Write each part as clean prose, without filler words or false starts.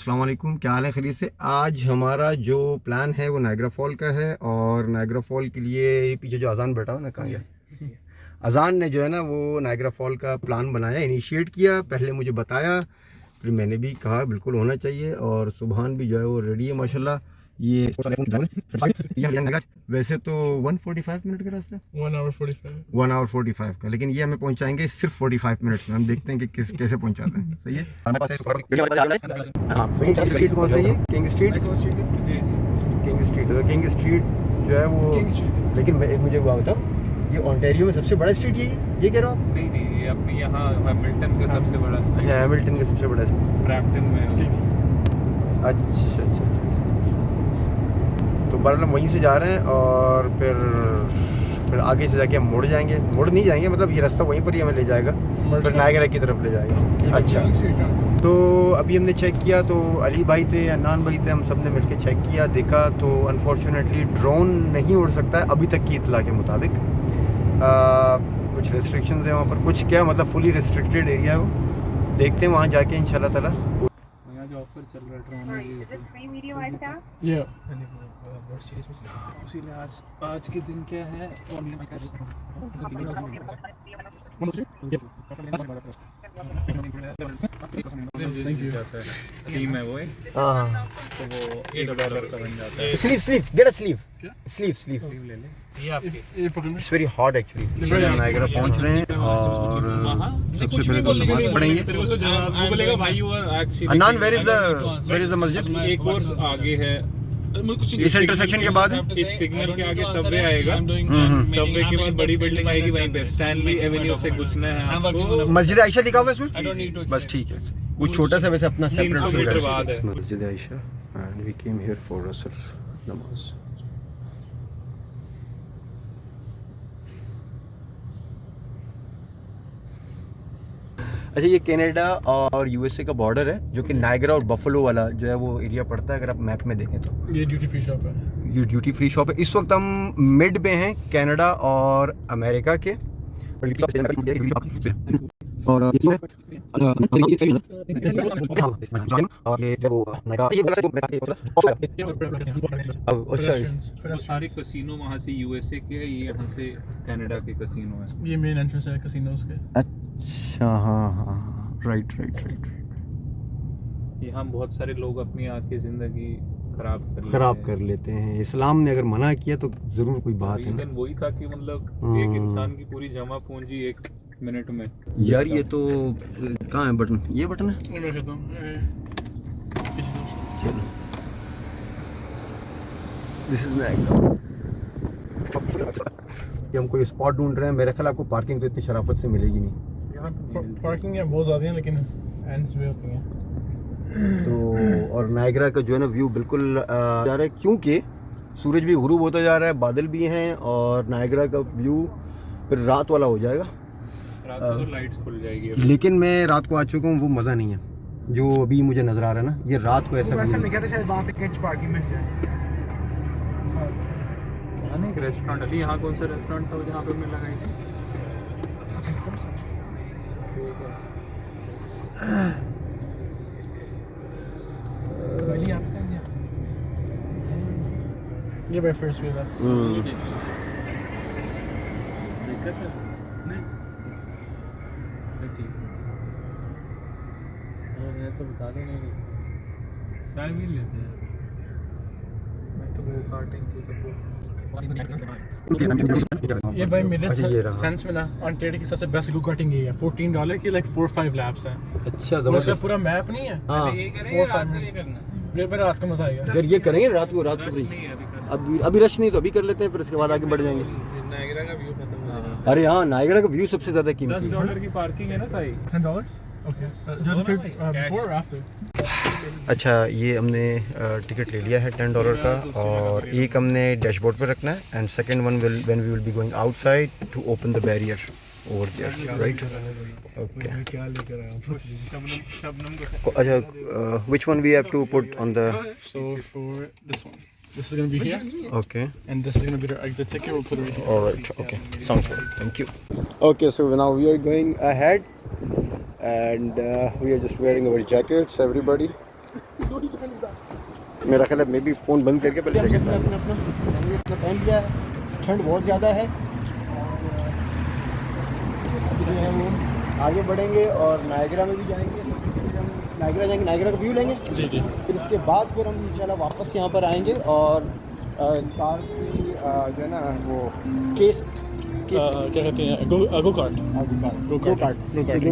अस्सलाम वालेकुम, क्या हाल है? खैरियत से। आज हमारा जो प्लान है वो नायग्रा फॉल का है और नायग्रा फॉल के लिए पीछे जो अजान बैठा हो ना, कहाँ गया? अजान ने जो है ना वो नायग्रा फॉल का प्लान बनाया, इनिशिएट किया, पहले मुझे बताया, फिर मैंने भी कहा बिल्कुल होना चाहिए। और सुबहान भी जो है वो रेडी है माशाल्लाह। ये वैसे तो 145 मिनट का रास्ता है, 1 आवर 45 का, लेकिन ये हमें पहुंचाएंगे सिर्फ 45 मिनट्स में। हम देखते हैं कि कैसे पहुंचाते हैं। सही है। हाँ, स्ट्रीट कौन सा? ये किंग स्ट्रीट। किंग स्ट्रीट, तो किंग स्ट्रीट जो है वो, लेकिन मुझे वो बताओ, ये ओंटारियो में सबसे बड़ा स्ट्रीट ये कह रहा हूँ? नहीं नहीं, ये अपने यहाँ हैमिल्टन का सबसे बड़ा। अच्छा, हैमिल्टन का सबसे बड़ा ब्रैम्पटन में। अच्छा। तो बहरहाल हम वहीं से जा रहे हैं और फिर आगे से जाके हम मुड़ नहीं जाएंगे, मतलब ये रास्ता वहीं पर ही हमें ले जाएगा, फिर नायग्रा की तरफ ले जाएगा। अच्छा, तो अभी हमने चेक किया तो अली भाई थे, अन्नान भाई थे, हम सब ने मिलकर चेक किया, देखा तो अनफॉर्चुनेटली ड्रोन नहीं उड़ सकता है अभी तक की इत्तला के मुताबिक। कुछ रेस्ट्रिक्शंस हैं वहाँ पर, कुछ क्या मतलब फुली रिस्ट्रिक्टेड एरिया है वो। देखते हैं वहाँ जाके इंशाल्लाह ताला। यहाँ जो ऑफर चल रहा है ड्रोन, आज के दिन क्या है? टीम है वो, तो वो $8 का बन जाता है। स्लीव गेट अ स्लीव ले ले, ये आपकी। It's very hot actually. Niagara पहुंच रहे हैं और सबसे पहले तो नमाज पढ़ेंगे। अनान, वेयर इज द मस्जिद? एक और आगे है, इस इंटरसेक्शन के बाद इस सिग्नल के आगे सबवे आएगा। सबवे के बाद बड़ी बिल्डिंग आएगी, वहीं पे स्टैनली एवेन्यू से घुसना है आपको। मस्जिद आयशा लिखा हुआ है इसमें, बस ठीक है। वो छोटा सा वैसे अपना सेपरेट 300 मीटर बाद है मस्जिद Aisha, and we came here for असर नमाज। अच्छा, ये कनाडा और यूएसए का बॉर्डर है, जो कि नायग्रा और बफलो वाला जो है वो एरिया पड़ता है, अगर आप मैप में देखें तो। ये ड्यूटी फ्री शॉप है। ये ड्यूटी फ्री शॉप है। इस वक्त हम मिड में हैं कनाडा और अमेरिका के। और सारे कसिनो वहाँ से यूएसए के, ये यहाँ से कनाडा के कसिनो है। ये मेन एंट्रेंस है कसिनोज के। अच्छा, हाँ, राइट। यहाँ बहुत सारे लोग अपनी आके जिंदगी खराब कर लेते हैं। इस्लाम ने अगर मना किया तो जरूर कोई बात है। रीजन वही था कि मतलब एक इंसान की पूरी जमा पूंजी 1 मिनट में। यार ये तो कहाँ है बटन? ये बटन है। मैं कहता हूँ चलो, दिस इज नायग्रा। ये हम कोई स्पॉट ढूंढ रहे हैं। मेरे ख्याल आपको पार्किंग तो इतनी शराफत से मिलेगी नहीं। यहाँ पार्किंग है बहुत ज़्यादा है, लेकिन एंड्स में होती हैं। तो और नायग्रा का जो है ना व्यू बिल्कुल जा रहा है, क्योंकि सूरज भी गुरूब होता जा रहा है, बादल भी हैं, और नायग्रा का व्यू फिर रात वाला हो जाएगा। रात को तो लाइट्स खुल जाएगी। लेकिन मैं रात को आ चुका हूँ, वो मज़ा नहीं है जो अभी मुझे नज़र आ रहा है ना। ये रात को ऐसा लिखा था शायद वहाँ पे कैच पार्किंग मिल जाए। यहाँ नहीं, एक रेस्टोरेंट अली, यहाँ कौन सा रेस्टोरेंट था जहाँ पे मैं लगाई थी? ये बाय फर्स्ट वे था। दिक्कत है नहीं, ठीक है। मैं तो बता दें, नहीं स्काई व्हील लेते हैं। मैं तो वो कार्टिंग की सपोर्ट। ये भाई मेरे अच्छा, ये रहा। सेंस में ना ऑन्टारियो की सबसे बेस्ट गो कार्टिंग ये है। $14 की लाइक 4-5 लैप्स हैं। अच्छा, उसका जबरदस्त। पूरा मैप नहीं है। हाँ, 4-5 मिनट मेरे रात को मजा आएगा। अगर ये करेंगे रात को अभी रश नहीं, तो अभी कर लेते हैं, फिर उसके बाद आगे बढ़ जाएंगे। नायग्रा का व्यू खत्म हो जाएगा। अरे हाँ, नायग्रा का व्यू सबसे ज्यादा कीमती है। $10 की पार्किंग है ना साई। $10? ओके, जस्ट बिफोर और आफ्टर? अच्छा, ये हमने टिकट ले लिया है $10 का, और एक हमने डैशबोर्ड पर रखना है, and second one when we will be going outside to open the barrier over there, right? Okay. क्या लेकर आया? शबनम को। अच्छा, which one we have to put on the? So for this one, this is going to be here, Okay. and this is going to be the exit ticket. We'll put it right here. All right. Okay. Sounds good. Thank you. Okay, so now we are going ahead, and we are just wearing our jackets, everybody. मेरा ख्याल है मैं भी phone बंद करके पहले jacket अपना पहन लिया है। ठंड बहुत ज़्यादा है। अभी जो है वो आगे बढ़ेंगे और नायग्रा में भी जाएंगे। नायग्रा जाएंगे, नायग्रा का व्यू लेंगे। जी जी। फिर उसके बाद फिर हम इंशाल्लाह वापस यहाँ पर आएंगे और कार की जो है ना वो केस क्या कहते हैं, गो कार्ट। गो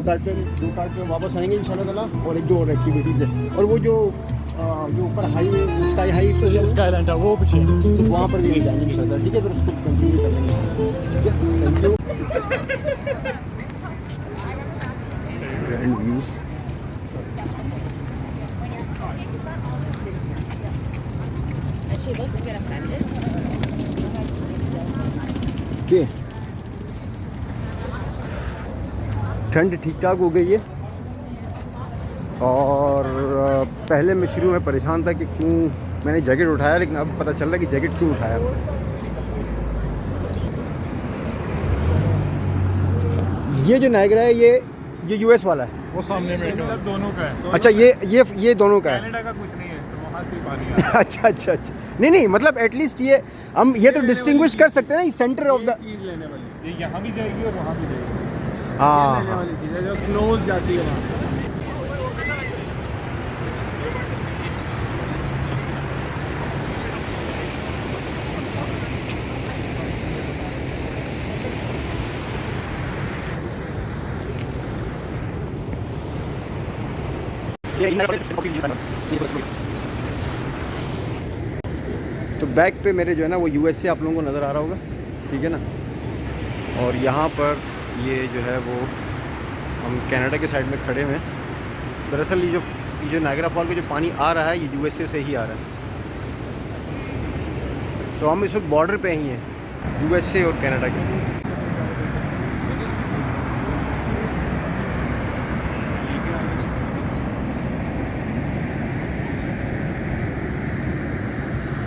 कार्ट पे वापस आएंगे इंशाल्लाह ताला। और एक दो और एक्टिविटीज़ है और वो जो ऊपर हाईवे स्काई हाई स्काईलैंड है वो पीछे, वहाँ पर भी जाएंगे इंशाल्लाह। ठीक है, फिर उसको कंटिन्यू करेंगे। Thank you. Grand view. She looks a bit offended. Okay, ठंड ठीक ठाक हो गई है और पहले मैं शुरू में परेशान था कि क्यों मैंने जैकेट उठाया, लेकिन अब पता चल रहा है कि जैकेट क्यों उठाया। ये जो नायग्रा है ये यूएस वाला है। वो सामने में सब दोनों का है। अच्छा, ये दोनों का है। कनाडा का कुछ नहीं है, तो वहाँ से ही पानी आ रहा है। अच्छा, नहीं मतलब एटलीस्ट ये हम ये तो डिस्टिंग्विश कर सकते हैं ना, सेंटर ऑफ द। चीज़ लेने वाली ये यहाँ भी जाएगी और वहाँ भी जाएगी। हाँ, लेने वाली चीज़ है जो क्लोज जाती है वहाँ। तो बैक पे मेरे जो है ना वो यूएसए आप लोगों को नज़र आ रहा होगा, ठीक है ना। और यहाँ पर ये जो है वो हम कनाडा के साइड में खड़े हुए हैं। दरअसल ये जो नायग्रा फॉल का जो पानी आ रहा है ये यूएसए से ही आ रहा है। तो हम इस वक्त बॉर्डर पे ही हैं यूएसए और कनाडा के।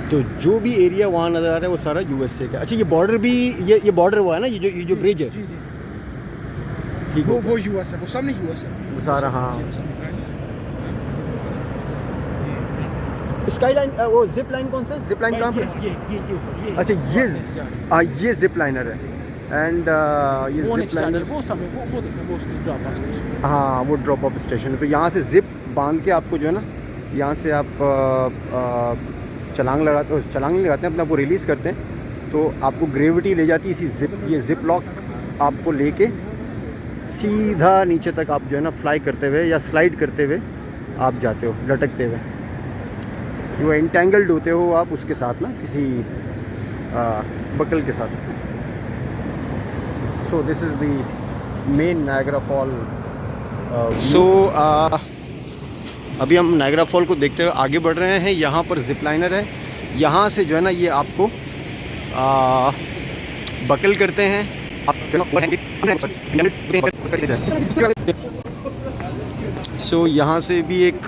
तो जो भी एरिया वहाँ नज़र आ रहा है वो सारा यूएसए का। अच्छा, ये बॉर्डर भी ये बॉर्डर हुआ है ना, ये जो ब्रिज है। जी जी, ठीक है, वो यूएस है, वो सामने यूएस है वो सारा। हाँ, स्काई लाइन, वो जिप लाइन कौन सा है? जिप लाइन कहाँ पे? ये अच्छा, ये जिप लाइनर है। एंड ये जिप लाइनर वो सामने वो देखो, वो उसकी ड्रॉप ऑफ। हाँ, वो ड्रॉप ऑफ स्टेशन है। तो यहाँ से जिप बांध के आपको जो है ना, यहाँ से आप छलांग लगाते हैं, अपने आप को रिलीज़ करते हैं, तो आपको ग्रेविटी ले जाती है इसी ये जिप लॉक आपको लेके सीधा नीचे तक आप जो है ना फ्लाई करते हुए या स्लाइड करते हुए आप जाते हो, लटकते हुए। वो एंटेंगल्ड होते हो आप उसके साथ ना, किसी बकल के साथ। So this is the main Niagara fall. अभी हम नायग्रा फॉल को देखते हुए आगे बढ़ रहे हैं। यहाँ पर जिप लाइनर है, यहाँ से जो है ना ये आपको बकल करते हैं। सो यहाँ से भी एक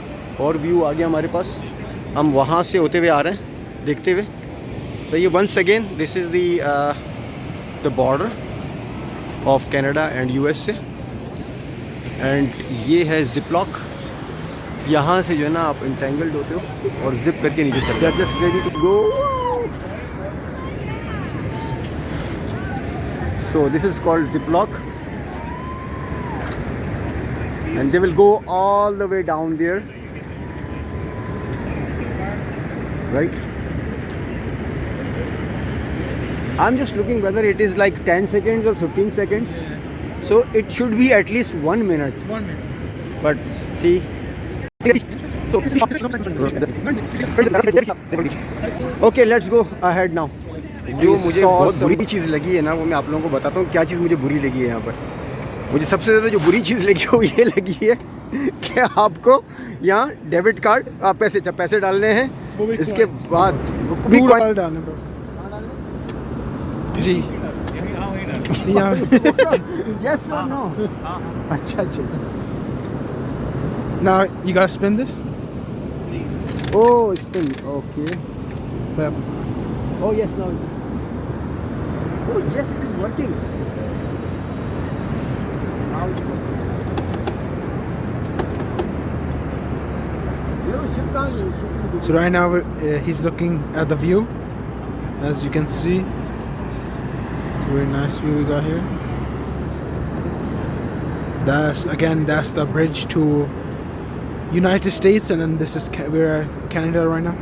और व्यू आ गया हमारे पास, हम वहाँ से होते हुए आ रहे हैं देखते हुए। तो ये once again this is the border of Canada and USA एंड ये है जिप लॉक। यहाँ से जो है ना आप इंटेंगल्ड होते हो और जिप करके नीचे चलते हो। Just ready to go. So this is called zip lock and they will go all the way down there, right. I am just looking whether it is like 10 seconds or 15 seconds, so it should be at least 1 minute. 1 minute. But see. Okay, let's go ahead now. जो मुझे बहुत बुरी चीज़ लगी है ना वो मैं आप लोगों को बताता हूँ क्या चीज़ मुझे बुरी लगी है यहाँ पर। मुझे सबसे ज़्यादा जो बुरी चीज़ लगी है वो ये लगी है कि आपको यहाँ डेबिट कार्ड पैसे डालने हैं, इसके बाद भी डालने बस जी। यस और नो? अच्छा। Now you gotta spin this. Oh, spin. Okay. Oh yes, now. Oh yes, it is working. Now it's working. You know, ship So right now he's looking at the view, as you can see. It's a very nice view we got here. That's the bridge to United States, and then this is we're at Canada right now.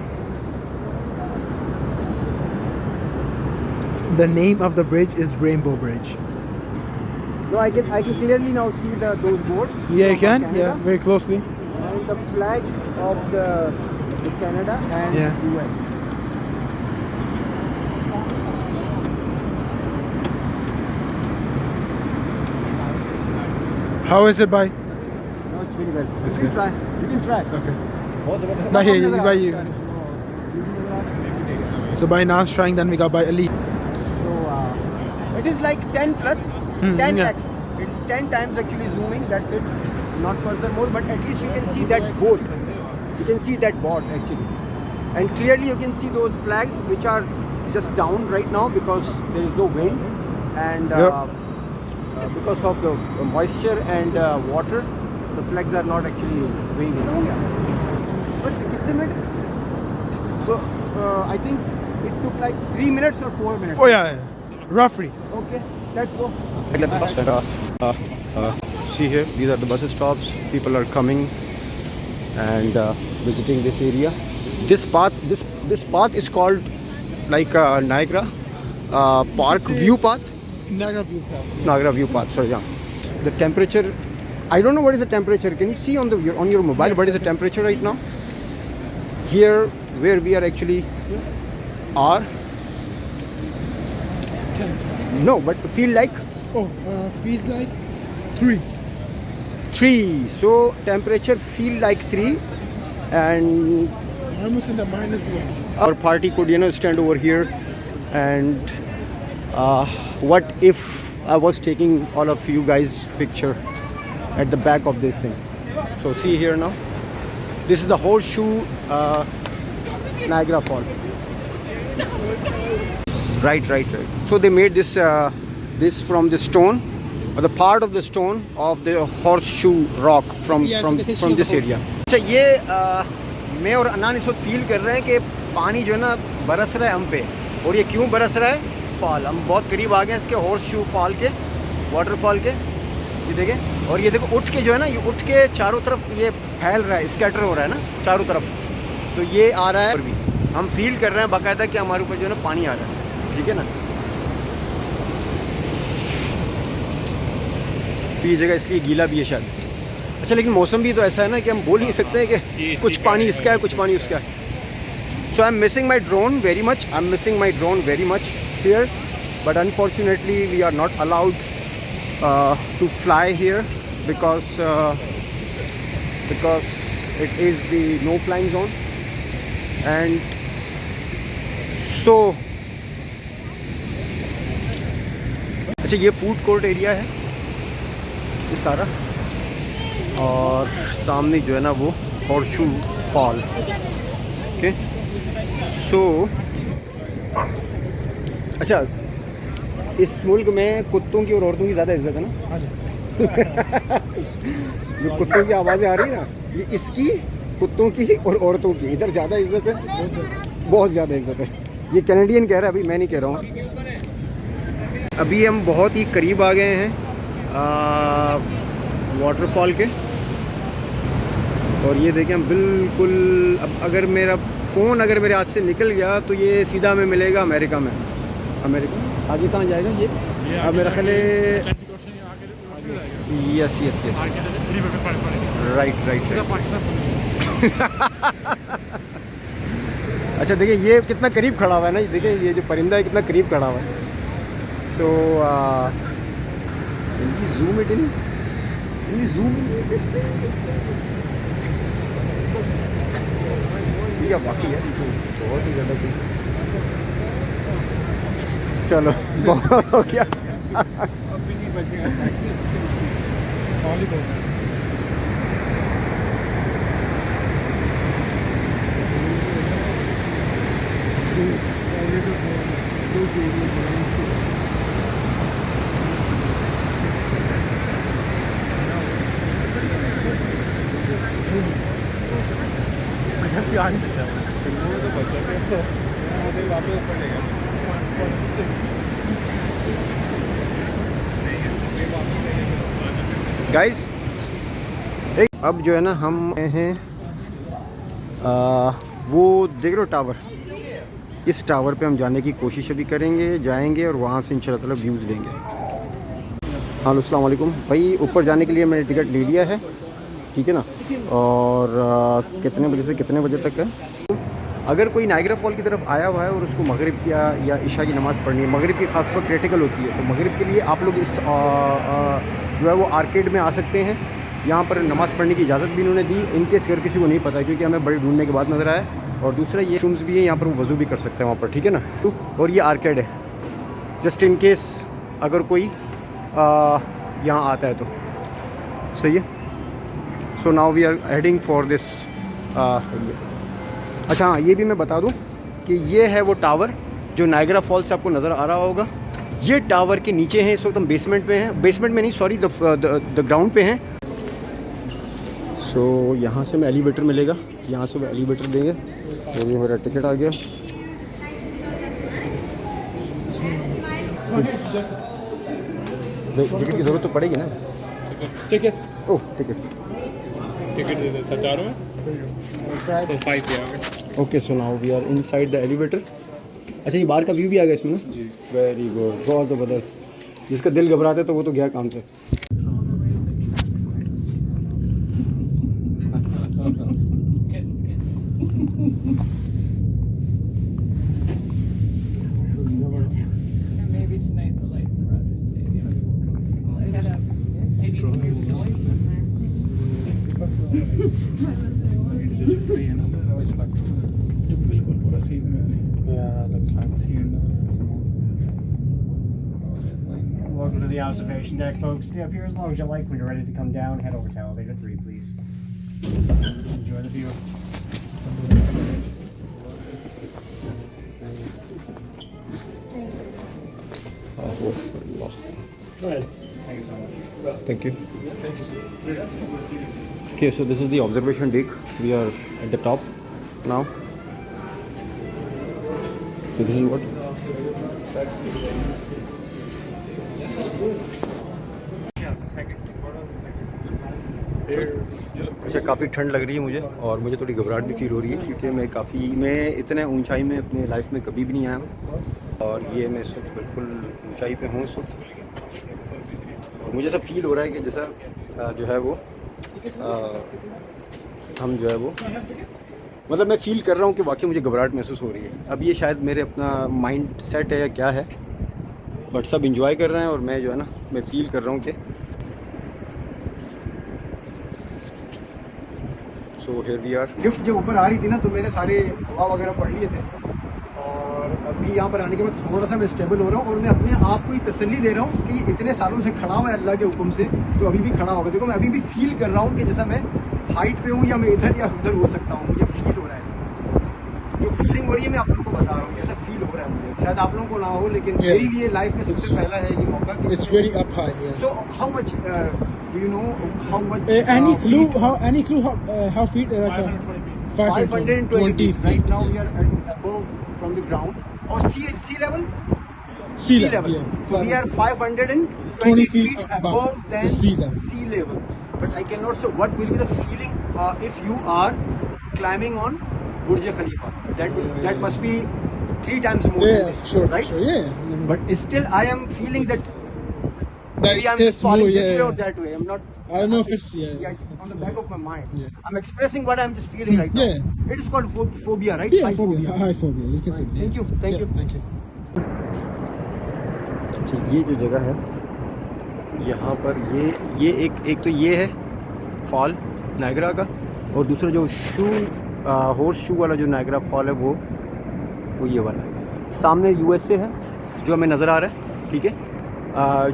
The name of the bridge is Rainbow Bridge. No, I can clearly now see those boats. Yeah, you from can. Canada, Yeah, very closely. And the flag of the Canada and Yeah. US. How is it, bye? No, it's very well. It's you can good. try. You can try. Okay. बहुत ज़बरदस्त। By here, नज़र आ by रहा है you. उसका। You भी नज़र आ रहा है। So by Nan's trying, then we got by Ali. So it is like 10 plus, 10x. yeah. It's 10 times actually zooming. That's it. Not furthermore, but at least you can see that boat. You can see that boat actually, and clearly you can see those flags which are just down right now because there is no wind, and because of the moisture and water, the flags are not actually waving. But कितने minutes? I think it took like 3 minutes or 4 minutes. Oh yeah, roughly. Okay, let's go. See here, these are the bus stops. People are coming and visiting this area. This path is called like Niagara Park View Path. Niagara View Path. Niagara View Path. Sorry, yeah. The temperature. I don't know what is the temperature. Can you see on your mobile? Yes, what is the temperature right now? Here, where we are actually are. No, but feel like Oh, feels like 3. 3. So temperature feel like 3, and Almost in the minus zone. our party could stand over here. And what if I was taking all of you guys picture at the back of this thing? So see here now, this is the horseshoe Niagara Fall. Right. So they made this this from the stone, or the part of the stone of the horseshoe rock from this area. अच्छा, ये मैं और अनान इस वक्त feel कर रहे हैं कि पानी जो है ना बरस रहा है हम पे, और ये क्यों बरस रहा है? इस फॉल, हम बहुत करीब आ गए हैं इसके हॉर्सशू फॉल के, वाटरफॉल के। ये देखें, और ये देखो उठ के जो है ना, ये उठ के चारों तरफ ये फैल रहा है, स्कैटर हो रहा है ना चारों तरफ, तो ये आ रहा है। और भी हम फील कर रहे हैं बाकायदा कि हमारे ऊपर जो है ना पानी आ रहा है, ठीक है ना। ये जगह इसलिए गीला भी है शायद। अच्छा, लेकिन मौसम भी तो ऐसा है ना कि हम बोल नहीं सकते हैं कि कुछ पानी इसका है, कुछ पानी उसका है। So I'm missing my drone very much. I'm missing my drone very much here, but unfortunately we are not allowed to fly here because it is the no flying zone, and so अच्छा, ये food court area है ये सारा, और सामने जो है ना वो हॉर्सशू फॉल। ओके, सो अच्छा, इस मुल्क में कुत्तों की और औरतों की ज़्यादा इज्जत है ना। जो कुत्तों की आवाज़ें आ रही है ना, ये इसकी, कुत्तों की और औरतों की इधर ज़्यादा इज्जत है, बहुत ज़्यादा इज्जत है। ये कैनेडियन कह रहा है, अभी मैं नहीं कह रहा हूँ। अभी हम बहुत ही करीब आ गए हैं वाटरफॉल के, और ये देखें हम बिल्कुल, अब अगर मेरा फ़ोन अगर मेरे हाथ से निकल गया तो ये सीधा हमें मिलेगा अमेरिका में। अमेरिका आगे कहाँ जाएगा ये? अब मेरा ख्याल है यस, राइट। अच्छा देखिए, ये कितना करीब खड़ा हुआ है ना, ये देखिए ये जो परिंदा है कितना करीब खड़ा हुआ है। सो zoom it in, this thing. ये बाकी है, बहुत ही ज़्यादा। चलो बहुत हो गया। भी आ नहीं सकता गाइस अब जो है ना हम हैं वो देख रहे हो टावर, इस टावर पे हम जाने की कोशिश अभी करेंगे, जाएंगे और वहाँ से इंशाल्लाह ताला व्यूज़ लेंगे। हाँ अस्सलाम वालेकुम भाई, ऊपर जाने के लिए मैंने टिकट ले लिया है, ठीक है ना। और कितने बजे से कितने बजे तक है। अगर कोई नायग्रा फॉल की तरफ आया हुआ है और उसको मगरिब या इशा की नमाज़ पढ़नी है, मगरिब की खास पर क्रिटिकल होती है, तो मगरिब के लिए आप लोग इस जो है वो आर्केड में आ सकते हैं। यहाँ पर नमाज़ पढ़ने की इजाज़त भी इन्होंने दी, इनकेस अगर किसी को नहीं पता है, क्योंकि हमें बड़ी ढूंढने के बाद नज़र आया। और दूसरा ये रूम्स भी है, यहाँ पर वो वज़ू भी कर सकते हैं वहाँ पर, ठीक है ना। और ये आर्केड है, जस्ट इन केस अगर कोई यहाँ आता है तो सही है। So now we are heading for this. अच्छा हाँ, ये भी मैं बता दूँ कि ये है वो टावर जो नायग्रा फॉल से आपको नज़र आ रहा होगा। ये टावर के नीचे हैं, इस वक्त हम बेसमेंट में हैं, बेसमेंट में नहीं सॉरी द ग्राउंड पे हैं। सो यहाँ से मैं एलिवेटर मिलेगा, यहाँ से वो एलिवेटर देंगे। और ये मेरा टिकट आ गया। टिकट की ज़रूरत तो पड़ेगी ना। टिकट्स ओह टिकट्स, टिकट दे देता चारों में तो 5 पे आ गए। Okay so now we are inside the elevator. अच्छा ये बाहर का व्यू भी आ गया इसमें ना जी। वेरी गुड, बहुत ज़बरदस्त। जिसका दिल घबराता है तो वो तो गया काम से। Maybe tonight the lights are rather steady. Maybe you hear noise from there. Welcome to the observation deck, folks. Stay up here as long as you like. When you're ready to come down, head over to elevator 3, please. Enjoy the view. Go ahead. Thank you so much. Thank you. Okay, so this is the observation deck. We are at the top now. So this is what? अच्छा काफ़ी ठंड लग रही है मुझे, और मुझे थोड़ी घबराहट भी फील हो रही है, क्योंकि मैं इतने ऊंचाई में अपने लाइफ में कभी भी नहीं आया हूँ। और ये मैं इस वक्त बिल्कुल ऊंचाई पे हूँ इस वक्त, और मुझे ऐसा फील हो रहा है कि जैसा जो है वो हम जो है वो मतलब मैं फ़ील कर रहा हूँ कि वाकई मुझे घबराहट महसूस हो रही है। अब ये शायद मेरे अपना माइंड सेट है या क्या है, बट सब इंजॉय कर रहे हैं और मैं जो है ना मैं फ़ील कर रहा हूँ कि so here we are. Lift जब ऊपर आ रही थी ना तो मैंने सारे दुआ वगैरह पढ़ लिए थे, और अभी यहाँ पर आने के बाद थोड़ा सा मैं स्टेबल हो रहा हूँ, और मैं अपने आप को ही तसल्ली दे रहा हूँ कि इतने सालों से खड़ा हुआ है अल्लाह के हुक्म से, तो अभी भी खड़ा होगा। देखो मैं अभी भी फील कर रहा हूँ कि जैसा मैं हाइट पे हूँ या मैं इधर या उधर हो सकता हूँ, मुझे फील हो रहा है। जो फीलिंग हो रही है मैं आप लोगों को बता रहा हूँ, जैसा फील हो रहा है मुझे, शायद आप लोगों को ना हो, लेकिन मेरे लिए लाइफ में सबसे पहला है ये मौका। It's very up high. Yeah. So how much do you know how much? Any clue how feet? 520 feet. Right now we are at above from the ground, or sea level. Sea level. Yeah. So we are 520 feet above than sea level. But I cannot say what will be the feeling if you are climbing on Burj Khalifa. That must be 3 times more than this, sure, right? Sure, yeah. But still, I am feeling that maybe I'm it's just falling more, this yeah, way or yeah. that way. I'm not. I don't know if it's Yeah, it's on the back of my mind. Yeah. I'm expressing what I'm just feeling right now. Yeah. It is called phobia, right? Yeah, Height phobia. High phobia. You can say. Right. Thank you. Thank you. Thank you. अच्छा ये जो जगह है यहाँ पर ये एक तो ये है फॉल नायग्रा का, और दूसरा जो हॉर्स शू वाला जो नायग्रा फॉल है वो ये वाला है। सामने यूएसए है जो हमें नज़र आ रहा है, ठीक है।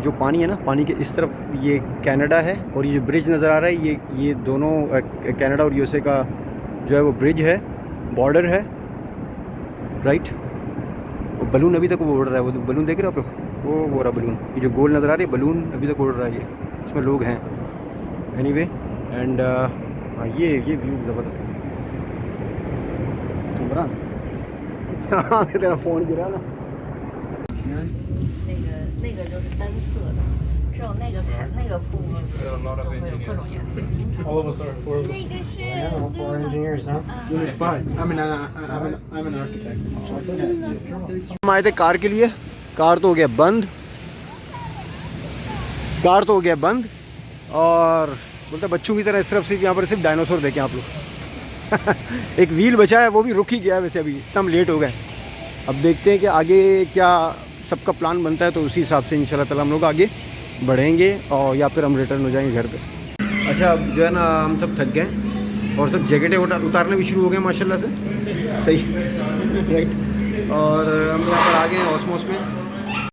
जो पानी है ना, पानी के इस तरफ ये कनाडा है, और ये जो ब्रिज नज़र आ रहा है ये दोनों कनाडा और यूएसए का जो है वो ब्रिज है, बॉर्डर है, राइट। और बलून अभी तक वो उड़ रहा है, वो बलून देख रहे हो आप लोग, वो रहा बलून, ये जो गोल नज़र आ रही है बलून अभी तक उड़ रहा है, ये इसमें लोग हैं एनीवे। एंड ये व्यू ज़बरदस्त है। इमरान हाँ तेरा फ़ोन गिरा ना 那个就是单色的，只有那个才那个铺就会有各种颜色。 All of us are four of us. 那个是 Yeah, for engineers, huh? Unit 5. I'm an architect. हम आए थे कार के लिए, कार तो हो गया बंद, और बोलते बच्चों की तरह सिर्फ यहाँ पर सिर्फ डायनासोर देखें आप लोग एक व्हील बचा है, वो भी रुक ही गया है वैसे, अभी इतना लेट हो गए। अब देखते हैं कि आगे क्या सबका प्लान बनता है, तो उसी हिसाब से इंशाल्लाह ताला हम लोग आगे बढ़ेंगे और या फिर हम रिटर्न हो जाएंगे घर पे। अच्छा अब जो है ना हम सब थक गए और सब जैकेटें उतारने भी शुरू हो गए माशाल्लाह से, सही राइट। और हम यहाँ पर आ गए हैं ऑस्मोस में,